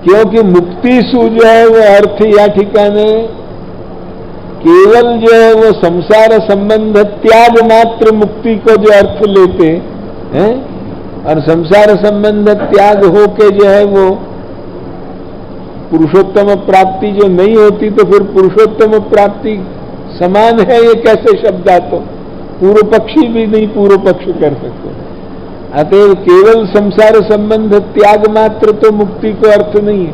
क्योंकि मुक्ति सु जो है वो अर्थ या ठिकाने केवल जो है वो संसार संबंध त्याग मात्र मुक्ति को जो अर्थ लेते हैं, और संसार संबंध त्याग होके जो है वो पुरुषोत्तम प्राप्ति जो नहीं होती, तो फिर पुरुषोत्तम प्राप्ति समान है ये कैसे शब्द आते? पूर्व पक्षी भी नहीं पूर्व पक्ष कर सकते। अतएव केवल संसार संबंध त्याग मात्र तो मुक्ति को अर्थ नहीं है।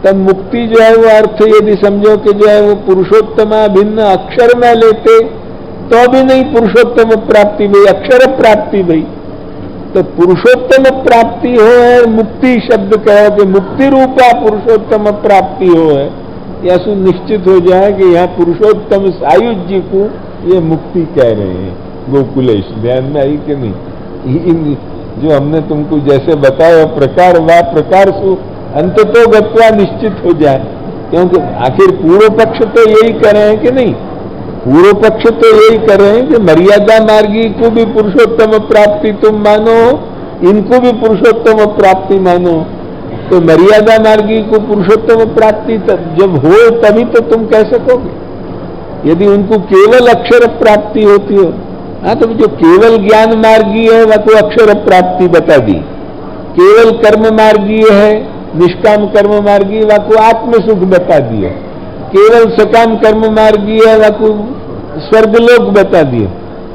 तब मुक्ति जो है वो अर्थ यदि समझो कि जो है वो पुरुषोत्तमा भिन्न अक्षर में लेते तो भी नहीं पुरुषोत्तम प्राप्ति भाई, अक्षर प्राप्ति भाई। तो पुरुषोत्तम प्राप्ति हो है मुक्ति शब्द कहो कि मुक्ति रूपा पुरुषोत्तम प्राप्ति हो है, या सुनिश्चित हो जाए कि यहाँ पुरुषोत्तम सायुज्य को ये मुक्ति कह रहे हैं गोकुलेश। ध्यान में आई कि नहीं? जो हमने तुमको जैसे बताया प्रकार व प्रकार सु अंततो गत्वा निश्चित हो जाए। क्योंकि आखिर पूर्व पक्ष तो यही कर रहे हैं कि नहीं? पूर्व पक्ष तो यही कर रहे हैं कि मर्यादा मार्गी को भी पुरुषोत्तम प्राप्ति तुम मानो, इनको भी पुरुषोत्तम प्राप्ति मानो। तो मर्यादा मार्गी को पुरुषोत्तम प्राप्ति जब हो तभी तो तुम कह सकोगे। यदि उनको केवल अक्षर प्राप्ति होती हो, हाँ, तो जो केवल ज्ञान मार्गी है वह को अक्षर प्राप्ति बता दी, केवल कर्म मार्गी है निष्काम कर्म मार्गी वह को आत्म सुख बता दिया, केवल सकाम कर्म मार्गी है वह को स्वर्गलोक बता दिया।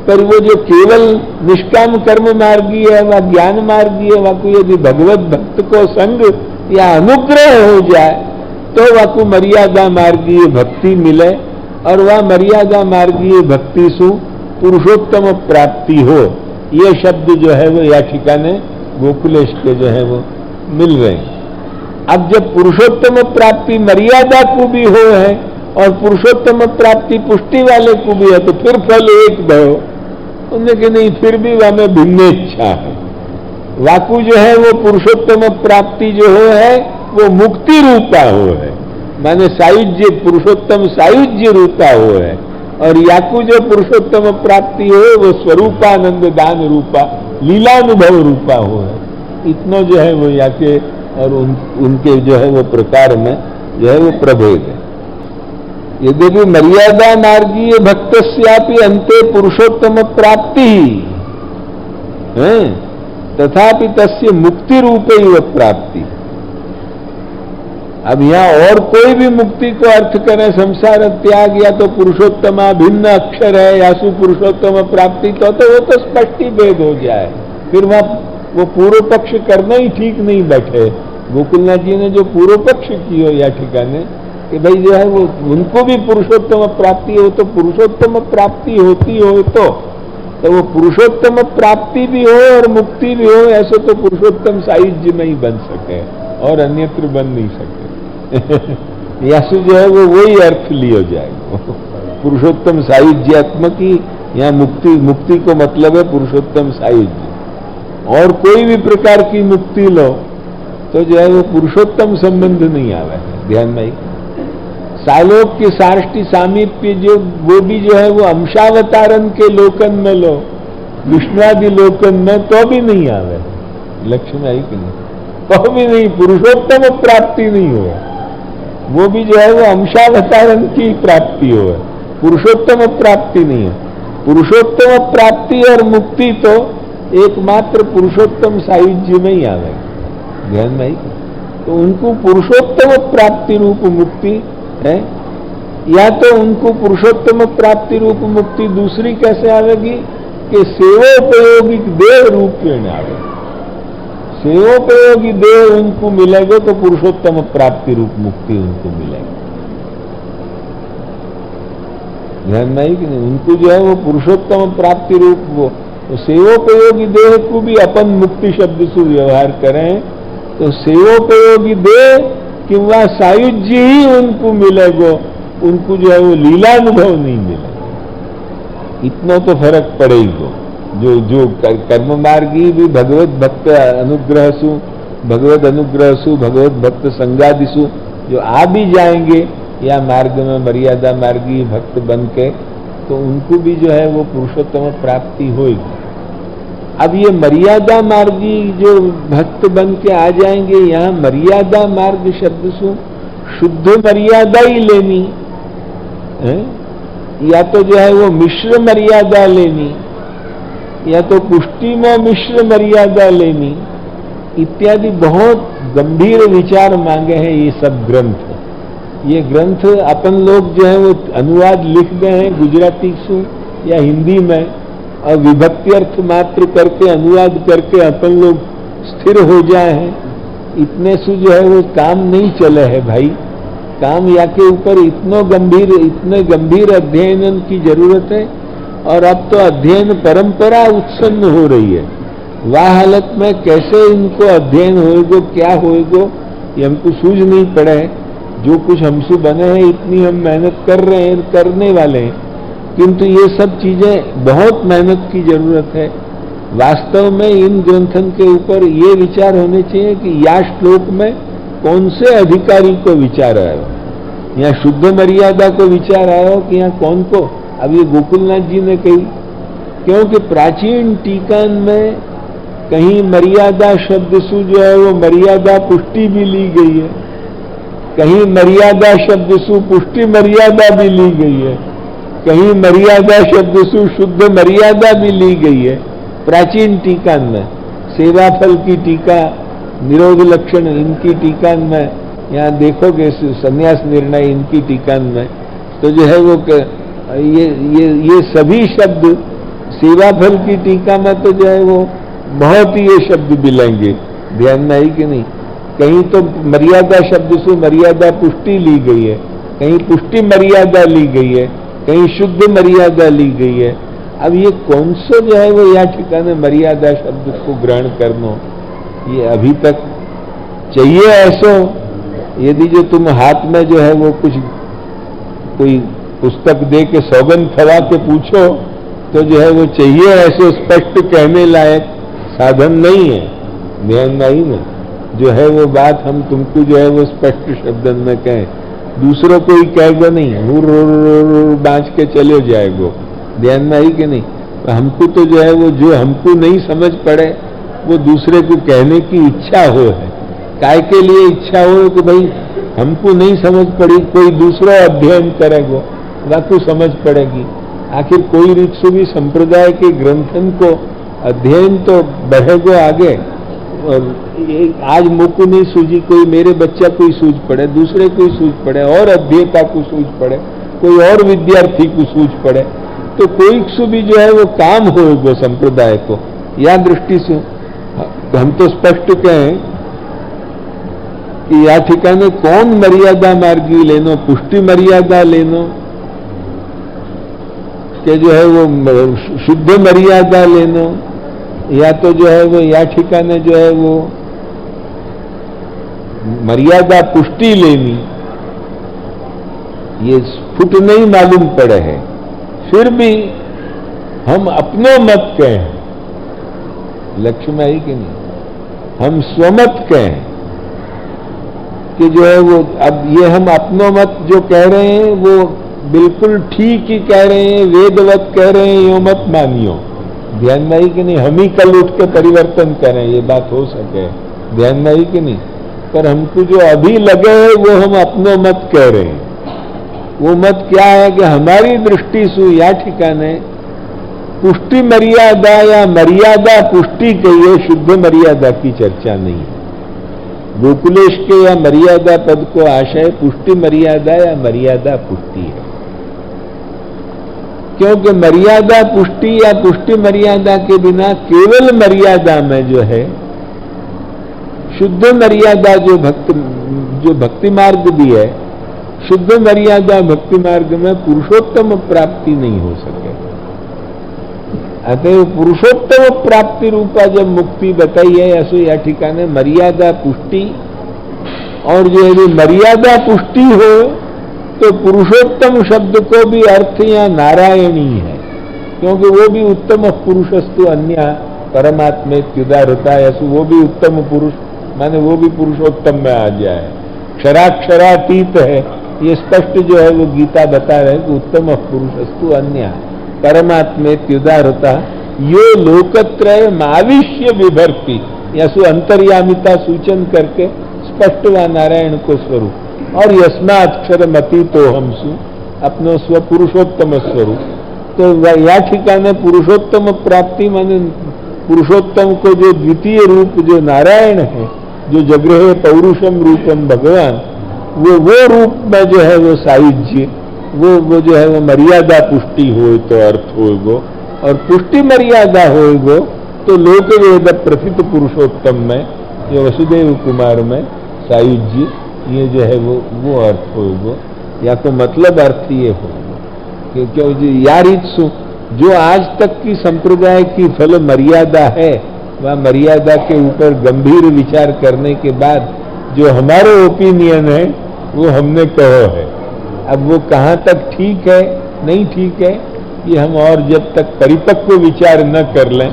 पर वो जो केवल निष्काम कर्म मार्गी है वह ज्ञान मार्गी है, वह को यदि भगवत भक्त को संग या अनुग्रह हो जाए तो वह को मर्यादा मार्गीय भक्ति मिले, और वह मर्यादा मार्गीय भक्ति सु पुरुषोत्तम प्राप्ति हो। ये शब्द जो है वो या ठिकाने गोकुलेश के जो है वो मिल रहे हैं। अब जब पुरुषोत्तम प्राप्ति मर्यादा को भी हो है और पुरुषोत्तम प्राप्ति पुष्टि वाले को भी है, तो फिर फल एक दो। उन्होंने कि नहीं, फिर भी वह में भिन्न इच्छा है। वाकु जो है वो पुरुषोत्तम प्राप्ति जो हो है वो मुक्ति रूपा हो है, माने सायुज्य पुरुषोत्तम सायुज्य रूपा हो है, और याकु जो पुरुषोत्तम प्राप्ति हो वो स्वरूपानंद दान रूपा लीलानुभव रूपा हो है। इतना जो है वो याके और उनके जो है वो प्रकार में जो है वो प्रभेद है। यद्यपि मर्यादा मार्गीय भक्तस्यापि अन्ते पुरुषोत्तम प्राप्ति है, तथापि तस्य मुक्ति रूपैव प्राप्ति। अब यहाँ और कोई भी मुक्ति को अर्थ करें संसार त्याग या तो पुरुषोत्तमा भिन्न अक्षर है या सुपुरुषोत्तम प्राप्ति, तो वो तो स्पष्ट ही भेद हो जाए। फिर वहां वो पूर्व पक्ष करना ही ठीक नहीं बैठे। गोकुलनाथ जी ने जो पूर्व पक्ष की हो या ठिकाने कि भाई जो है वो उनको भी पुरुषोत्तम प्राप्ति हो, तो पुरुषोत्तम प्राप्ति होती हो तो वो पुरुषोत्तम प्राप्ति भी हो और मुक्ति भी हो, ऐसे तो पुरुषोत्तम सायुज्य में ही बन सके और अन्यत्र बन नहीं सके। यासु जो है वो वही अर्थ लिया जाएगा पुरुषोत्तम सायुज्यात्मक की। यहाँ मुक्ति को मतलब है पुरुषोत्तम सायुज्य। और कोई भी प्रकार की मुक्ति लो तो जो है वो पुरुषोत्तम संबंध नहीं आवे। ध्यान में सालोक के साष्टी सामीप्य जो वो भी जो है वो अंशावतारण के लोकन में लो, विष्णुआदि लोकन में तो भी नहीं आवे। लक्ष्य में आई कि नहीं? तो भी नहीं, पुरुषोत्तम प्राप्ति नहीं हो। वो भी जो है वो अंशावतारण की प्राप्ति हो, पुरुषोत्तम प्राप्ति नहीं है। पुरुषोत्तम प्राप्ति और मुक्ति तो एकमात्र पुरुषोत्तम सायुज्य में ही आवेगा। ध्यान में आई? तो उनको पुरुषोत्तम प्राप्ति रूप मुक्ति है, या तो उनको पुरुषोत्तम प्राप्ति रूप मुक्ति दूसरी कैसे आवेगी कि सेवोपयोगी देह रूप में आवेगी। सेवोपयोगी देह उनको मिलेगा तो पुरुषोत्तम प्राप्ति रूप मुक्ति उनको मिलेगी। ध्यान में आई कि नहीं? उनको जो है वो पुरुषोत्तम प्राप्ति रूप वो तो सेवोपयोगी देह को भी अपन मुक्ति शब्द से व्यवहार करें तो सेवोपयोगी देह किंवा सायुज्य ही उनको मिलेगा, उनको जो है वो लीलानुभव नहीं मिलेगा। इतना तो फर्क पड़ेगा। जो कर्म मार्गी भी भगवत भक्त अनुग्रह सु भगवत भक्त संगादिसु जो आ भी जाएंगे या मार्ग में मर्यादा मार्गी भक्त बन के, तो उनको भी जो है वो पुरुषोत्तम प्राप्ति होगी। अब ये मर्यादा मार्गी जो भक्त बन के आ जाएंगे, यहाँ मर्यादा मार्ग शब्द से शुद्ध मर्यादा ही लेनी है, या तो जो है वो मिश्र मर्यादा लेनी, या तो पुष्टि में मिश्र मर्यादा लेनी, इत्यादि बहुत गंभीर विचार मांगे हैं ये सब ग्रंथ। ये ग्रंथ अपन लोग जो है वो अनुवाद लिख गए हैं गुजराती से या हिंदी में, और विभक्ति अर्थ मात्र करके अनुवाद करके अपन लोग स्थिर हो जाए हैं, इतने से जो है वो काम नहीं चले है भाई। काम या के ऊपर इतने गंभीर अध्ययन की जरूरत है। और अब तो अध्ययन परंपरा उत्पन्न हो रही है, वह हालत में कैसे इनको अध्ययन होएगो, क्या होएगो, ये हमको सूझ नहीं पड़े। जो कुछ हमसे बने हैं इतनी हम मेहनत कर रहे हैं, करने वाले हैं, किंतु ये सब चीजें बहुत मेहनत की जरूरत है। वास्तव में इन ग्रंथन के ऊपर ये विचार होने चाहिए कि या श्लोक में कौन से अधिकारी को विचार आयो, या शुद्ध मर्यादा को विचार आयो कि यहाँ कौन को। अब ये गोकुलनाथ जी ने कही, क्योंकि प्राचीन टीकान में कहीं मर्यादा शब्द से जो है वो मर्यादा पुष्टि भी ली गई है, कहीं मर्यादा शब्द से पुष्टि मर्यादा भी ली गई है, कहीं मर्यादा शब्द से शुद्ध मर्यादा भी ली गई है प्राचीन टीकान में। सेवाफल की टीका, निरोध लक्षण इनकी टीकान में, यहाँ देखोगे संन्यास निर्णय इनकी टीकान में, तो जो है वो ये सभी शब्द सेवाफल की टीका में तो जो है वो बहुत ही ये शब्द मिलेंगे, ध्यान में आई कि नहीं। कहीं तो मर्यादा शब्द से मर्यादा पुष्टि ली गई है, कहीं पुष्टि मर्यादा ली गई है, कहीं शुद्ध मर्यादा ली गई है। अब ये कौन सा जो है वो या ठिकाने मर्यादा शब्द को ग्रहण करना, ये अभी तक चाहिए ऐसो। यदि जो तुम हाथ में जो है वो कुछ कोई पुस्तक दे के सौगंध खवा के पूछो तो जो है वो चाहिए ऐसे स्पष्ट कहने लायक साधन नहीं है, ध्यान नहीं में जो है वो बात हम तुमको जो है वो स्पष्ट शब्दन में कहें, दूसरों को ही कहेगा नहीं, हुर बांच के चले जाएगो, ध्यान में आई कि नहीं। तो हमको तो जो है वो जो हमको नहीं समझ पड़े वो दूसरे को कहने की इच्छा हो है। काय के लिए इच्छा हो कि भाई हमको नहीं समझ पड़ी, कोई दूसरा अध्ययन करेगो, वाकू समझ पड़ेगी। आखिर कोई रीत से भी संप्रदाय के ग्रंथन को अध्ययन तो बढ़ेगो आगे। और आज मुझको नहीं सूझी, कोई मेरे बच्चा कोई सूझ पड़े, दूसरे कोई सूझ पड़े, और अध्येता को सूझ पड़े, कोई और विद्यार्थी को सूझ पड़े, तो कोई से भी जो है वो काम होगा संप्रदाय को। या दृष्टि से हम तो स्पष्ट कहें कि या ठिकाने कौन मर्यादा मार्गी लेनो, पुष्टि मर्यादा लेनो कि जो है वो शुद्ध मर्यादा लेनो, या तो जो है वो या ठिकाने जो है वो मर्यादा पुष्टि लेनी, ये फुट नहीं मालूम पड़े है। फिर भी हम अपनो मत कहें, लक्ष्य में आई कि नहीं, हम स्वमत कहें कि जो है वो अब ये हम अपनो मत जो कह रहे हैं वो बिल्कुल ठीक ही कह रहे हैं, वेदवत कह रहे हैं, यो मत मानियो, ध्यान में आई कि नहीं। हम ही कल उठ के परिवर्तन करें, ये बात हो सके, ध्यान में आई कि नहीं। पर हमको जो अभी लगे है वो हम अपनो मत कह रहे हैं। वो मत क्या है कि हमारी दृष्टि से या ठिकाने पुष्टि मर्यादा या मर्यादा पुष्टि कहिए, शुद्ध मर्यादा की चर्चा नहीं है। गोकुलेश के या मर्यादा पद को आशय पुष्टि मर्यादा या मर्यादा पुष्टि है, क्योंकि मर्यादा पुष्टि या पुष्टि मर्यादा के बिना केवल मर्यादा में जो है शुद्ध मर्यादा जो भक्ति मार्ग भी है, शुद्ध मर्यादा भक्ति मार्ग में पुरुषोत्तम प्राप्ति नहीं हो सके। अतः पुरुषोत्तम प्राप्ति रूपा जब मुक्ति बताई है ऐसे या ठिकाने मर्यादा पुष्टि, और जो यदि मर्यादा पुष्टि हो तो पुरुषोत्तम शब्द को भी अर्थ या नारायणी है, क्योंकि वो भी उत्तम पुरुषस्तु अन्य परमात्मे त्युदारता है, ऐसे वो भी उत्तम पुरुष माने वो भी पुरुषोत्तम में आ जाए। क्षराक्षरातीत है, ये स्पष्ट जो है वो गीता बता रहे कि उत्तम पुरुषस्तु अन्य परमात्मे त्युदारता, यो लोकत्रय माविष्य विभर्ति, यसु अंतर्यामिता सूचन करके स्पष्ट व नारायण को स्वरूप और यस्माक्षर मति तो हमसु अपनो स्व पुरुषोत्तम स्वरूप। तो या ठिकाने पुरुषोत्तम प्राप्ति माने पुरुषोत्तम को जो द्वितीय रूप जो नारायण है, जो जगृहे पौरुषम रूपम भगवान, वो रूप में जो है वो सायुज्य, वो जो है वो मर्यादा पुष्टि हो तो अर्थ होगो, और पुष्टि मर्यादा होगो तो लोक वेद प्रथित पुरुषोत्तम में जो वसुदेव कुमार में सायुज्य, ये जो है वो अर्थ होगो, या तो मतलब अर्थ ये होगा क्योंकि या रीत सु जो आज तक की संप्रदाय की फल मर्यादा है, वह मर्यादा के ऊपर गंभीर विचार करने के बाद जो हमारा ओपिनियन है वो हमने कहो है। अब वो कहाँ तक ठीक है नहीं ठीक है, ये हम और जब तक परिपक्व विचार न कर लें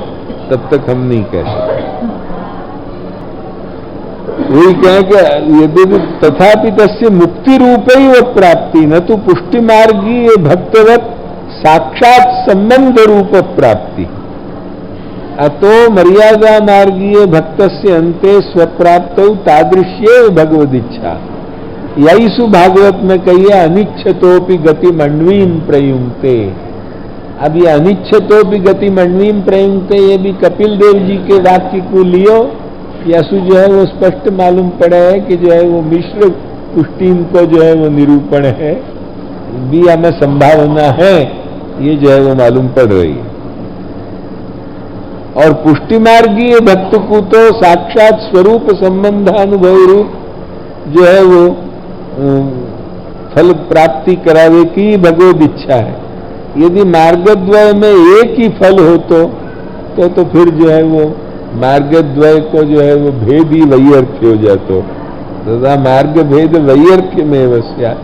तब तक हम नहीं कह सकते। वही कहें कि यदि तथापि तस्य मुक्ति रूप ही वो प्राप्ति न तो पुष्टि मार्गी भक्तवत साक्षात संबंध रूप प्राप्ति। अतो मर्यादा मार्गीय भक्तस्य अंते स्वप्राप्तौ तादृश्ये भगवदिच्छा। यईसु भागवत में कहिए अनिच्छतोपि गति मंडवीम प्रयुंक्ते। अब ये अनिच्छतोपि गति मंडवीम प्रयुंक्ते, ये भी कपिल देव जी के वाक्य को लियो, यसु जो है वो स्पष्ट मालूम पड़ा है कि जो है वो मिश्र पुष्टिन को जो है वो निरूपण है, भी हमें संभावना है, ये जो है वो मालूम पड़ रही है। और पुष्टि मार्गीय भक्त को तो साक्षात स्वरूप संबंधानुभव रूप जो है वो फल प्राप्ति करावे की भगवद इच्छा है। यदि मार्गद्वय में एक ही फल हो तो फिर जो है वो मार्गद्वय को जो है वो भेद ही वैयर्थ्य हो जातो। तथा मार्ग भेद वैयर्थ्य में वस्या,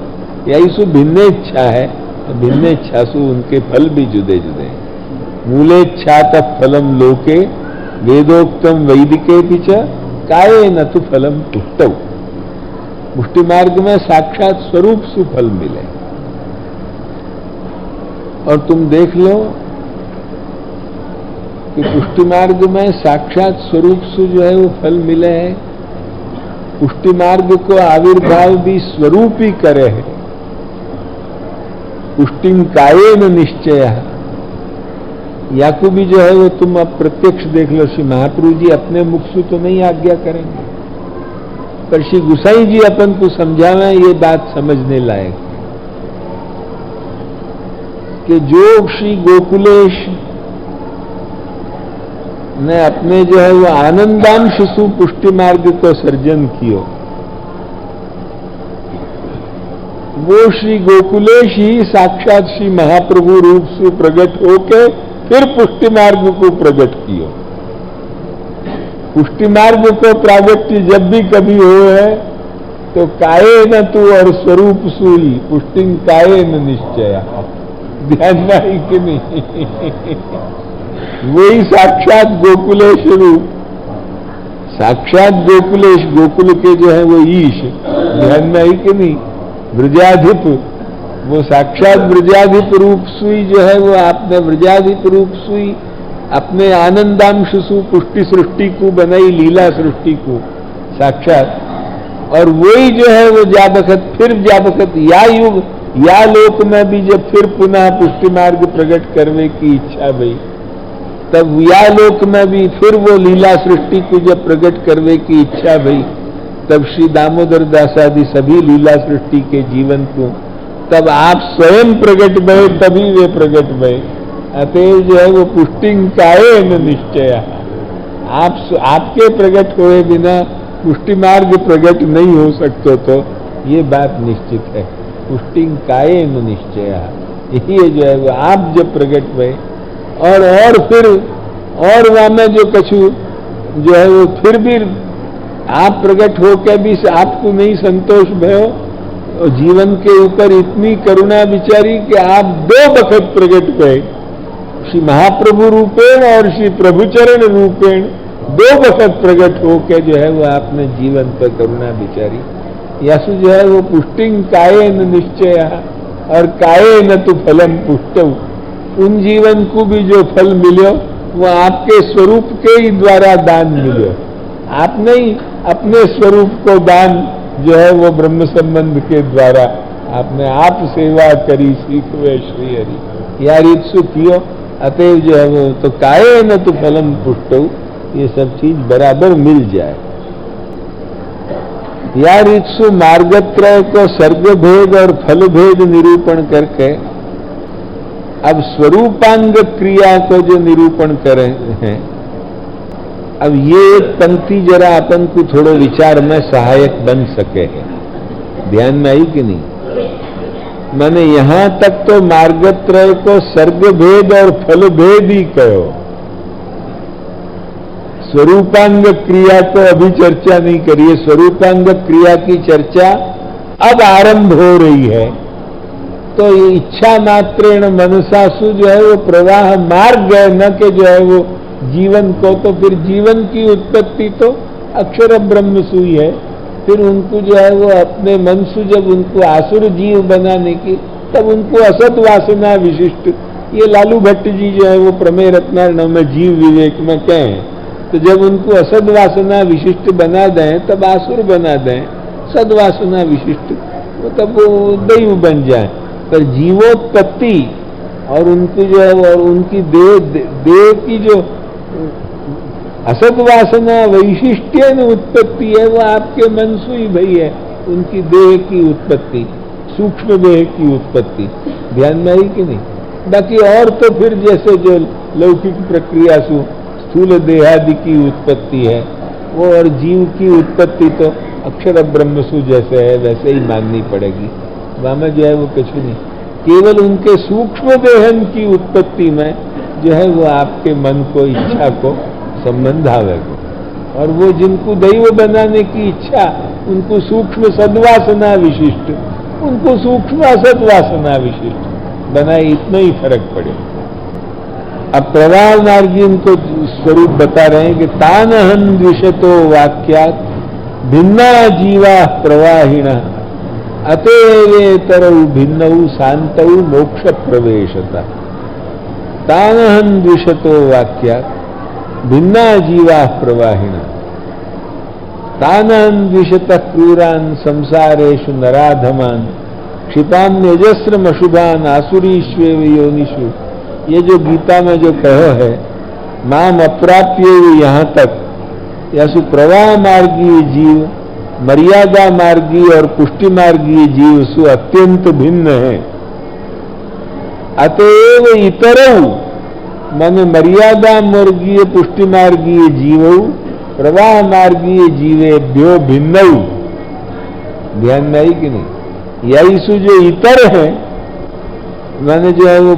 यही सु भिन्न इच्छा है, तो भिन्न इच्छा सु उनके फल भी जुदे जुदे हैं। मूलेच्छा तत् फलम लोके वेदोक्तम वैदिके पिच काये न तो फलम पुष्टौ। पुष्टि मार्ग में साक्षात स्वरूप सु फल मिले। और तुम देख लो कि पुष्टि मार्ग में साक्षात स्वरूप से जो है वो फल मिले हैं। पुष्टि मार्ग को आविर्भाव भी स्वरूप ही करे है। पुष्टिम कायेन निश्चय, या को भी जो है वो तुम अब प्रत्यक्ष देख लो। श्री महाप्रभु जी अपने मुख से तो नहीं आज्ञा करेंगे, पर श्री गुसाई जी अपन को समझावे ये बात समझने लायक कि जो श्री गोकुलेश ने अपने जो है वो आनंदांश सु पुष्टि मार्ग को सर्जन कियो, वो श्री गोकुलेश ही साक्षात श्री महाप्रभु रूप से प्रकट होके फिर पुष्टि मार्ग को प्रकट कियो। पुष्टि मार्ग को प्रागट्य जब भी कभी हो है तो काये न तू और स्वरूप सुई पुष्टिं काये न निश्चय। ध्यान नहीं कि नहीं, वही साक्षात गोकुलेश रूप, साक्षात गोकुलेश, गोकुल के जो है वो ईश, ध्यान नहीं कि नहीं, ब्रजाधिप, वो साक्षात ब्रजाधिप रूप सुई जो है वो आपने ब्रजाधिप रूप सुई अपने आनंदांश सु पुष्टि सृष्टि को बनाई, लीला सृष्टि को साक्षात। और वही जो है वो जा बखत या युग या लोक में भी जब फिर पुनः पुष्टि मार्ग प्रकट करने की इच्छा भई, तब या लोक में भी फिर वो लीला सृष्टि को जब प्रकट करने की इच्छा भई, तब श्री दामोदर दास आदि सभी लीला सृष्टि के जीवन को तब आप स्वयं प्रकट भये, तभी वे प्रकट भये। अतएव जो है वो पुष्टिं कायेन निश्चय, आपके प्रकट हुए बिना पुष्टि मार्ग प्रकट नहीं हो सकते, तो ये बात निश्चित है। पुष्टिं कायेन निश्चय, यही जो है वो आप जब प्रकट हुए और फिर और वहां में जो कछु जो है वो फिर भी आप प्रकट होकर भी आपको नहीं संतोष भयो, और जीवन के ऊपर इतनी करुणा विचारी कि आप दो बखत प्रकट हुए, श्री महाप्रभु रूपेण और श्री प्रभुचरण रूपेण दो बखत प्रकट होकर जो है वो आपने जीवन पर करुणा विचारी। यसु जो है वो पुष्टिं कायेन निश्चय और कायेन तो फलम पुष्टौ, उन जीवन को भी जो फल मिलो वो आपके स्वरूप के ही द्वारा दान मिले। आप नहीं अपने स्वरूप को दान जो है वो ब्रह्म संबंध के द्वारा आपने आप सेवा करी सीखवे श्री हरि यार इत्सु कियो अतएव जो है वो तो काये न तो फलम पुष्टो, ये सब चीज बराबर मिल जाए। यार इत्सु मार्गत्रय को सर्ग भेद और फल भेद निरूपण करके अब स्वरूपांग क्रिया को जो निरूपण करे हैं, अब ये एक पंक्ति जरा अपन को थोड़े विचार में सहायक बन सके है। ध्यान में आई कि नहीं? माने यहां तक तो मार्गत्रय को सर्ग भेद और फल भेद ही कहो, स्वरूपांग क्रिया को अभी चर्चा नहीं करिए। स्वरूपांग क्रिया की चर्चा अब आरंभ हो रही है। तो ये इच्छा मात्रेण मनसासु जो है वो प्रवाह मार्ग है, न कि जो है वो जीवन को। तो फिर जीवन की उत्पत्ति तो अक्षर ब्रह्म सु ही है। फिर उनको जो है वो अपने मन से जब उनको आसुर जीव बनाने की, तब उनको असत वासना विशिष्ट, ये लालू भट्ट जी जो है वो प्रमेय रत्नार्णव में जीव विवेक में कहें, तो जब उनको असद वासना विशिष्ट बना दें तब आसुर बना दें, सदवासना विशिष्ट वो तब वो दैव बन जाए। पर जीवोत्पत्ति और उनकी जो है और उनकी देह की जो असद वासना वैशिष्ट्य उत्पत्ति है वो आपके मन से ही भई है। उनकी देह की उत्पत्ति, सूक्ष्म देह की उत्पत्ति ध्यान में आई कि नहीं? बाकी और तो फिर जैसे जो लौकिक प्रक्रिया से स्थूल देहादि की उत्पत्ति है वो, और जीव की उत्पत्ति तो अक्षर ब्रह्मसु जैसे है वैसे ही माननी पड़ेगी। वहां जो है वो कुछ नहीं, केवल उनके सूक्ष्म देहन की उत्पत्ति में जो है वो आपके मन को, इच्छा को संबंध आवेगा। और वो जिनको दैव बनाने की इच्छा, उनको सूक्ष्म सद्वासना विशिष्ट, उनको सूक्ष्म असद्वासना विशिष्ट बनाए, इतना ही फर्क पड़े। अब प्रवाह मार्गी इनको स्वरूप बता रहे हैं कि तानहन द्विषतो वाक्यात् भिन्ना जीवा प्रवाहिण अतएवेतरौ भिन्नौ शांतौ मोक्ष प्रवेशता। तानहन द्विषतो वाक्यात् भिन्ना जीवा प्रवाहिण तानहन द्विषतः क्रूरान् संसारेषु नराधमान् क्षिपान्यजस्रम अशुभान् आसुरीष्वेव योनिषु। ये जो गीता में जो कहो है माम अप्राप्य यहां तक, या सु प्रवाह मार्गीय जीव मर्यादा मार्गीय और पुष्टि मार्गीय जीव सु अत्यंत भिन्न है। अतएव इतरौ मन मर्यादा मार्गीय पुष्टि मार्गीय जीवौ प्रवाह मार्गीय जीवेभ्यो भिन्नौ। ध्यान में आई कि नहीं? यही सु जो इतर है माने जो है वो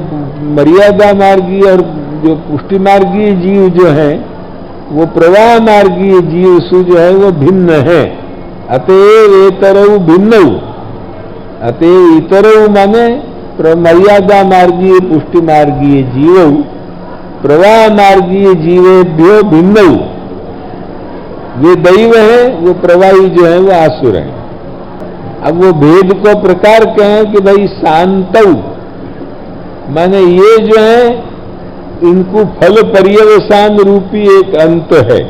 मर्यादा मार्गीय और जो पुष्टि मार्गीय जीव जो है वो प्रवाह मार्गीय जीव सु जो है वो भिन्न है। अतएव इतरौ भिन्नौ, अतएव इतरौ माने मर्यादा मार्गीय पुष्टि मार्गीय जीवौ प्रवाह मार्गीय जीवेभ्यो भिन्नौ। वे दैव है, वो प्रवाही जो है वो आसुर है। अब वो भेद को प्रकार कहें कि भाई शांतौ माने ये जो है इनको फल पर्यवसान रूपी एक अंत है।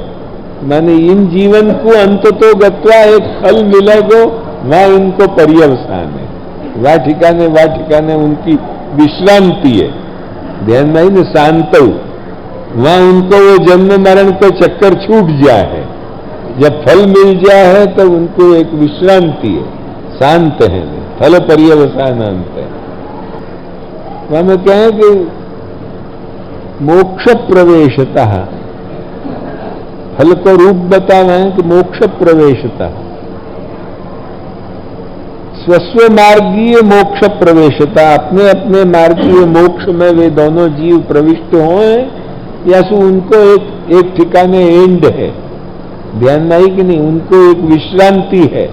माने इन जीवन को अंत तो गत्वा एक फल मिलेगो, वहां इनको पर्यवसान है, वह ठिकाने उनकी विश्रांति है। ध्यान में न शांतौ, वहां उनको वो जन्म मरण के चक्कर छूट जाए है। जब फल मिल जाए है तो उनको एक विश्रांति है, शांत है, फल पर्यवसान अंत है। वहां में कहें कि मोक्ष प्रवेशता, फल को रूप बतावे कि मोक्ष प्रवेशता, स्वस्व मार्गीय मोक्ष प्रवेशता, अपने अपने मार्गीय मोक्ष में वे दोनों जीव प्रविष्ट हों या सो उनको एक ठिकाने एंड है। ध्यान में आई कि नहीं? उनको एक विश्रांति है।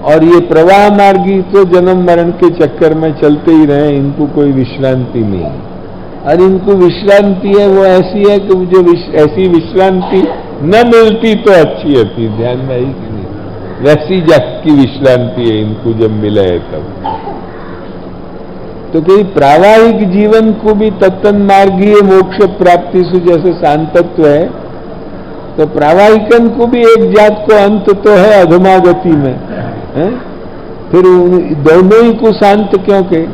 और ये प्रवाह मार्गी तो जन्म मरण के चक्कर में चलते ही रहे, इनको कोई विश्रांति नहीं। और इनको विश्रांति है वो ऐसी है कि जो ऐसी विश्रांति न मिलती तो अच्छी होती। ध्यान में आई कि नहीं? वैसी जग की विश्रांति है इनको जब मिले है तब। तो कहीं प्रावाहिक जीवन को भी तत्तन मार्गीय मोक्ष प्राप्ति से जैसे शांतत्व है, तो प्रावाहिकन को भी एक जात को अंत तो है अधमागति में है? फिर दोनों ही को शांत क्यों कहे?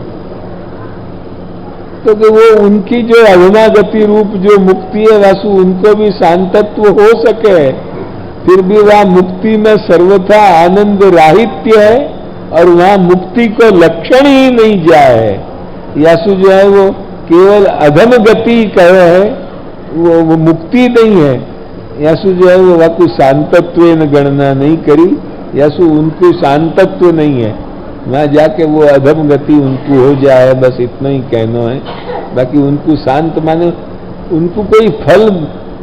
तो कि वो उनकी जो अधमागति रूप जो मुक्ति है वासु, उनको भी शांतत्व हो सके, फिर भी वह मुक्ति में सर्वथा आनंद राहित्य है और वहां मुक्ति को लक्षण ही नहीं जाए। यासु जो है वो केवल अधम गति कहे है, वो मुक्ति नहीं है। यासु जो है वो वह कोई शांतत्व गणना नहीं करी, यासु उनको शांतत्व नहीं है, वहां जाके वो अधम गति उनको हो जाए, बस इतना ही कहना है। बाकी उनको शांत माने उनको कोई फल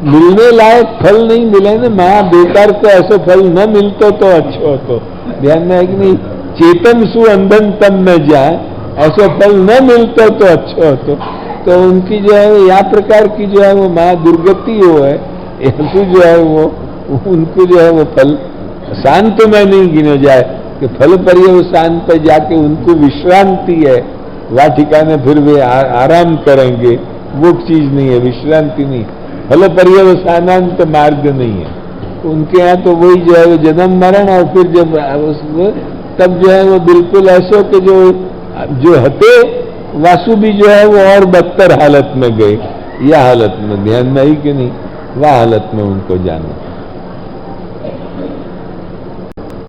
मिलने लायक फल नहीं मिले ना, महा बेकार को ऐसा फल न मिलता तो अच्छा होतो। ध्यान में है कि नहीं? चेतन सु अंधन तम में जाए, ऐसा फल न मिलता तो अच्छा होतो। तो उनकी जो है या प्रकार की जो है वो महा दुर्गति हो है, ऐसे जो है वो उनको जो है वो फल शांत में नहीं गिने जाए कि फल पर्यवसान पर जाके उनको विश्रांति है, वह ठिकाने फिर वे आराम करेंगे, वो चीज नहीं है, विश्रांति नहीं, फल पर्यवसानांत मार्ग नहीं है उनके यहाँ। तो वही जो है वो जन्म मरण और फिर जब तब जो है वो बिल्कुल ऐसे कि जो हते वासु भी जो है वो और बदतर हालत में गए, यह हालत में ध्यान में ही कि नहीं, वह हालत में उनको जाना।